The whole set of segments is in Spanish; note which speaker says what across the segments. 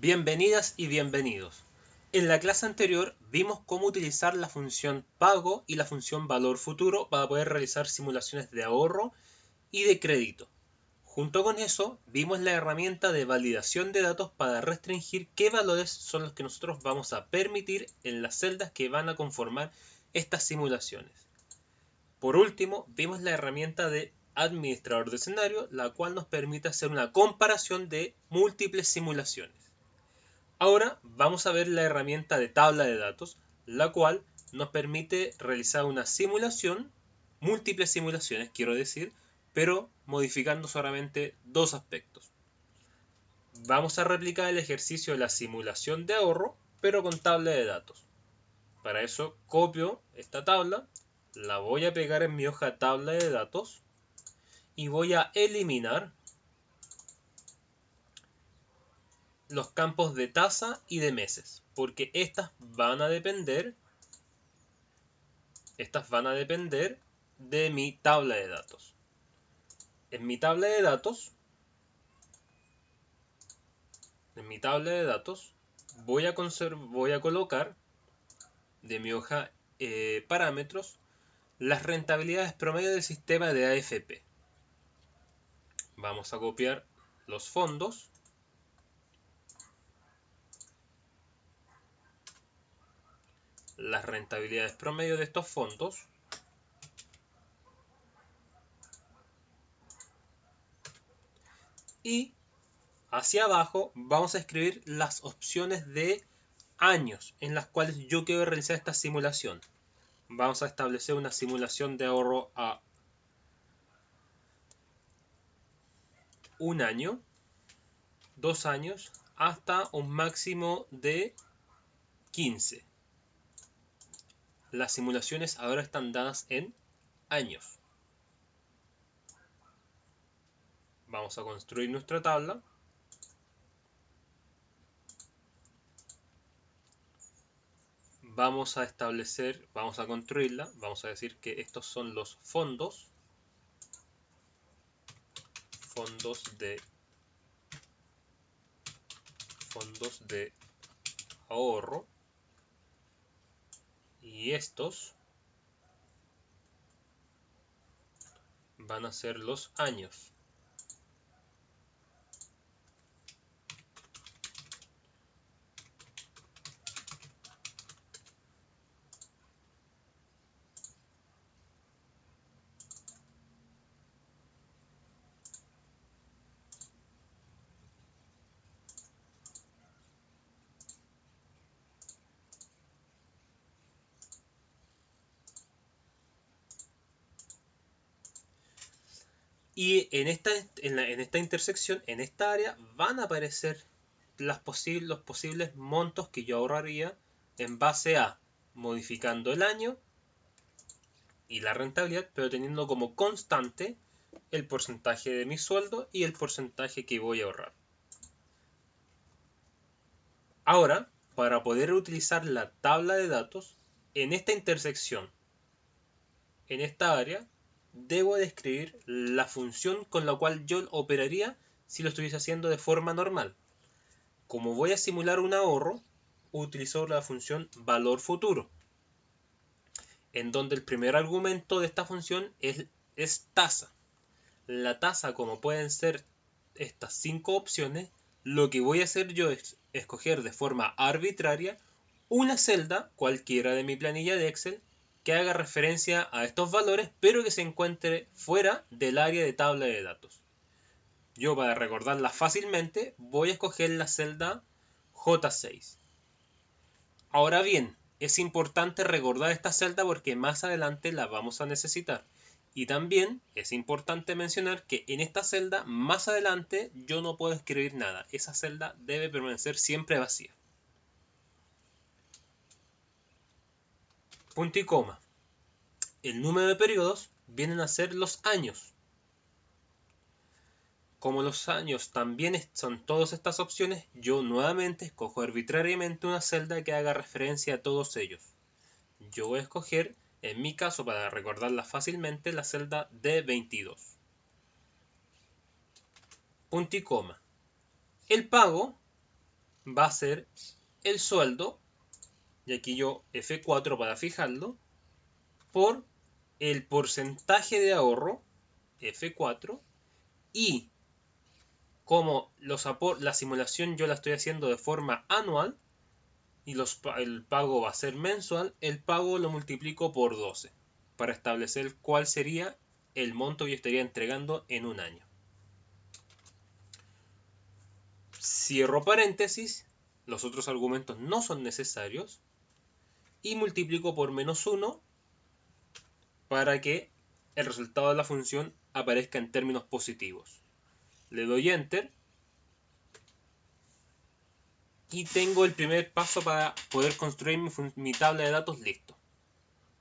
Speaker 1: Bienvenidas y bienvenidos. En la clase anterior vimos cómo utilizar la función pago y la función valor futuro para poder realizar simulaciones de ahorro y de crédito. Junto con eso, vimos la herramienta de validación de datos para restringir qué valores son los que nosotros vamos a permitir en las celdas que van a conformar estas simulaciones. Por último, vimos la herramienta de administrador de escenario, la cual nos permite hacer una comparación de múltiples simulaciones. Ahora vamos a ver la herramienta de tabla de datos, la cual nos permite realizar una simulación, múltiples simulaciones quiero decir, pero modificando solamente dos aspectos. Vamos a replicar el ejercicio de la simulación de ahorro, pero con tabla de datos. Para eso copio esta tabla, la voy a pegar en mi hoja tabla de datos y voy a eliminar los campos de tasa y de meses, porque estas van a depender de mi tabla de datos. En mi tabla de datos voy a colocar de mi hoja parámetros las rentabilidades promedio del sistema de AFP. Vamos a copiar los fondos, las rentabilidades promedio de estos fondos, y hacia abajo vamos a escribir las opciones de años en las cuales yo quiero realizar esta simulación. Vamos a establecer una simulación de ahorro a un año, 2 años, hasta un máximo de 15. Las simulaciones ahora están dadas en años. Vamos a construir nuestra tabla. Vamos a construirla. Vamos a decir que estos son los fondos de ahorro, y estos van a ser los años. Y en esta intersección, en esta área, van a aparecer los posibles montos que yo ahorraría en base a modificando el año y la rentabilidad, pero teniendo como constante el porcentaje de mi sueldo y el porcentaje que voy a ahorrar. Ahora, para poder utilizar la tabla de datos, en esta intersección, en esta área, debo describir la función con la cual yo operaría si lo estuviese haciendo de forma normal. Como voy a simular un ahorro, utilizo la función valor futuro, en donde el primer argumento de esta función es tasa. La tasa, como pueden ser estas 5 opciones, lo que voy a hacer yo es escoger de forma arbitraria una celda, cualquiera de mi planilla de Excel, que haga referencia a estos valores, pero que se encuentre fuera del área de tabla de datos. Yo, para recordarla fácilmente, voy a escoger la celda J6. Ahora bien, es importante recordar esta celda porque más adelante la vamos a necesitar. Y también es importante mencionar que en esta celda, más adelante, yo no puedo escribir nada. Esa celda debe permanecer siempre vacía. Punto y coma. El número de periodos vienen a ser los años. Como los años también son todas estas opciones, yo nuevamente escojo arbitrariamente una celda que haga referencia a todos ellos. Yo voy a escoger, en mi caso, para recordarla fácilmente, la celda D22. Punto y coma. El pago va a ser el sueldo, y aquí yo F4 para fijarlo, por el porcentaje de ahorro, F4, y como la simulación yo la estoy haciendo de forma anual, y el pago va a ser mensual, el pago lo multiplico por 12 para establecer cuál sería el monto que yo estaría entregando en un año. Cierro paréntesis, los otros argumentos no son necesarios, y multiplico por -1 para que el resultado de la función aparezca en términos positivos. Le doy Enter y tengo el primer paso para poder construir mi tabla de datos listo.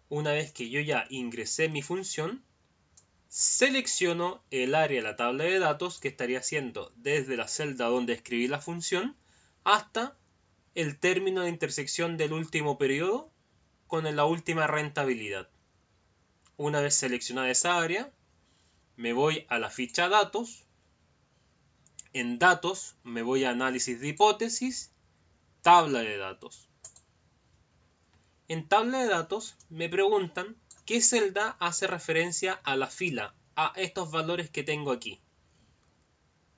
Speaker 1: Una vez que yo ya ingresé mi función, selecciono el área de la tabla de datos que estaría haciendo desde la celda donde escribí la función hasta el término de intersección del último periodo con la última rentabilidad. Una vez seleccionada esa área, me voy a la ficha datos. En datos me voy a análisis de hipótesis, tabla de datos. En tabla de datos me preguntan qué celda hace referencia a la fila, a estos valores que tengo aquí.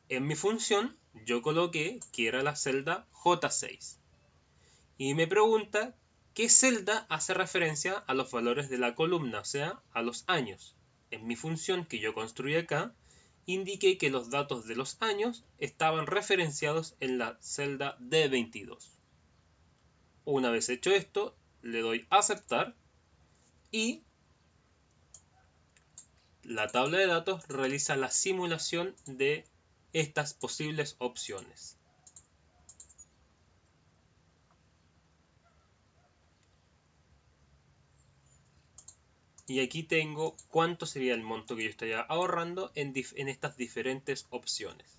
Speaker 1: En mi función yo coloqué que era la celda J6. Y me pregunta qué celda hace referencia a los valores de la columna, o sea, a los años. En mi función que yo construí acá, indiqué que los datos de los años estaban referenciados en la celda D22. Una vez hecho esto, le doy a aceptar y la tabla de datos realiza la simulación de estas posibles opciones. Y aquí tengo cuánto sería el monto que yo estaría ahorrando en estas diferentes opciones.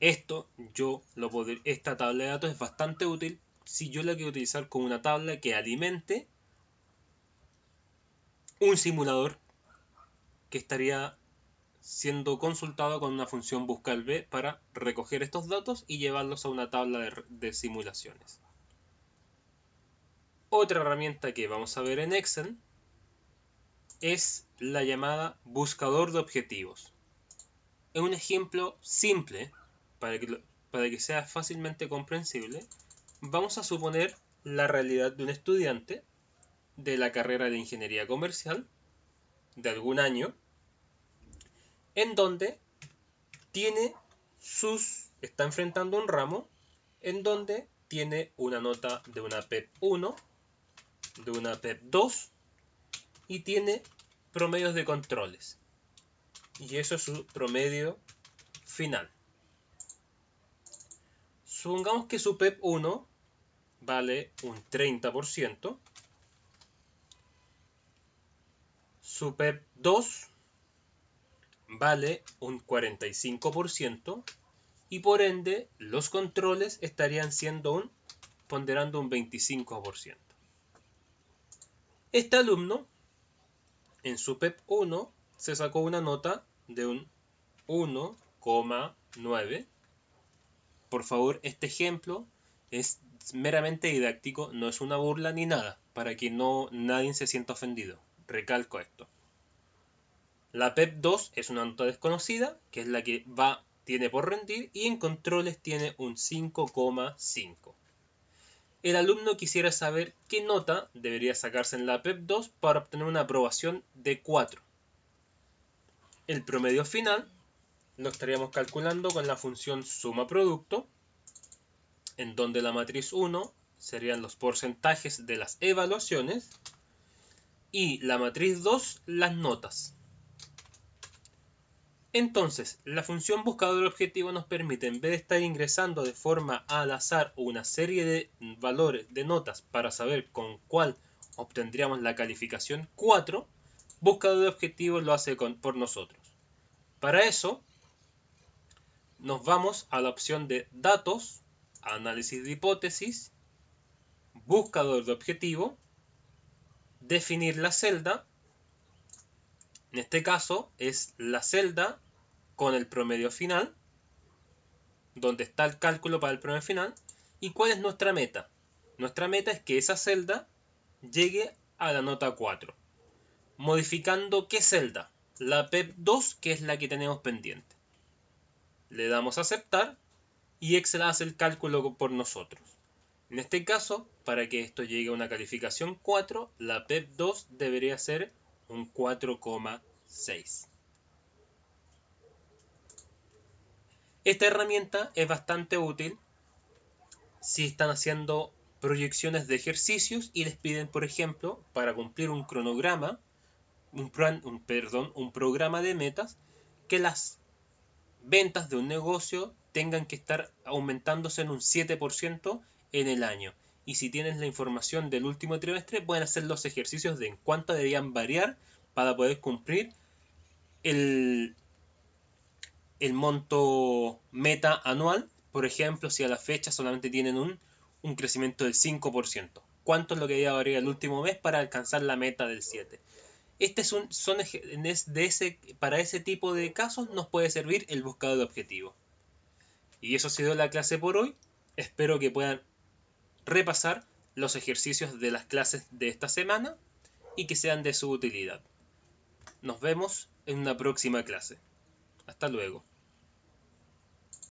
Speaker 1: Esta tabla de datos es bastante útil si yo la quiero utilizar como una tabla que alimente un simulador que estaría siendo consultado con una función buscalv para recoger estos datos y llevarlos a una tabla de simulaciones. Otra herramienta que vamos a ver en Excel es la llamada buscador de objetivos. Es un ejemplo simple para que sea fácilmente comprensible. Vamos a suponer la realidad de un estudiante de la carrera de ingeniería comercial de algún año, en donde está enfrentando un ramo en donde tiene una nota de una PEP 1, de una PEP 2 y tiene promedios de controles. Y eso es su promedio final. Supongamos que su PEP 1 vale un 30%, su PEP 2 vale un 45% y por ende los controles estarían ponderando un 25%. Este alumno en su PEP 1 se sacó una nota de un 1,9. Por favor, este ejemplo es meramente didáctico, no es una burla ni nada, para que nadie se sienta ofendido. Recalco esto. La PEP 2 es una nota desconocida, que es la que tiene por rendir, y en controles tiene un 5,5. El alumno quisiera saber qué nota debería sacarse en la PEP 2 para obtener una aprobación de 4. El promedio final lo estaríamos calculando con la función suma producto, en donde la matriz 1 serían los porcentajes de las evaluaciones y la matriz 2 las notas. Entonces, la función buscador objetivo nos permite, en vez de estar ingresando de forma al azar una serie de valores de notas para saber con cuál obtendríamos la calificación 4, buscador de objetivos lo hace por nosotros. Para eso, nos vamos a la opción de datos, análisis de hipótesis, buscador de objetivo, definir la celda. En este caso es la celda con el promedio final. donde está el cálculo para el promedio final. ¿Y cuál es nuestra meta? Nuestra meta es que esa celda llegue a la nota 4. Modificando ¿qué celda? La PEP 2, que es la que tenemos pendiente. Le damos a aceptar y Excel hace el cálculo por nosotros. En este caso, para que esto llegue a una calificación 4, la PEP 2 debería ser un 4,6. Esta herramienta es bastante útil si están haciendo proyecciones de ejercicios y les piden, por ejemplo, para cumplir un cronograma, un programa de metas, que las ventas de un negocio tengan que estar aumentándose en un 7% en el año. Y si tienes la información del último trimestre, pueden hacer los ejercicios de en cuánto deberían variar para poder cumplir el monto meta anual. Por ejemplo, si a la fecha solamente tienen un crecimiento del 5%. ¿Cuánto es lo que debería variar el último mes para alcanzar la meta del 7%? Para ese tipo de casos nos puede servir el buscador de objetivos. Y eso ha sido la clase por hoy. Espero que puedan repasar los ejercicios de las clases de esta semana y que sean de su utilidad. Nos vemos en una próxima clase. Hasta luego.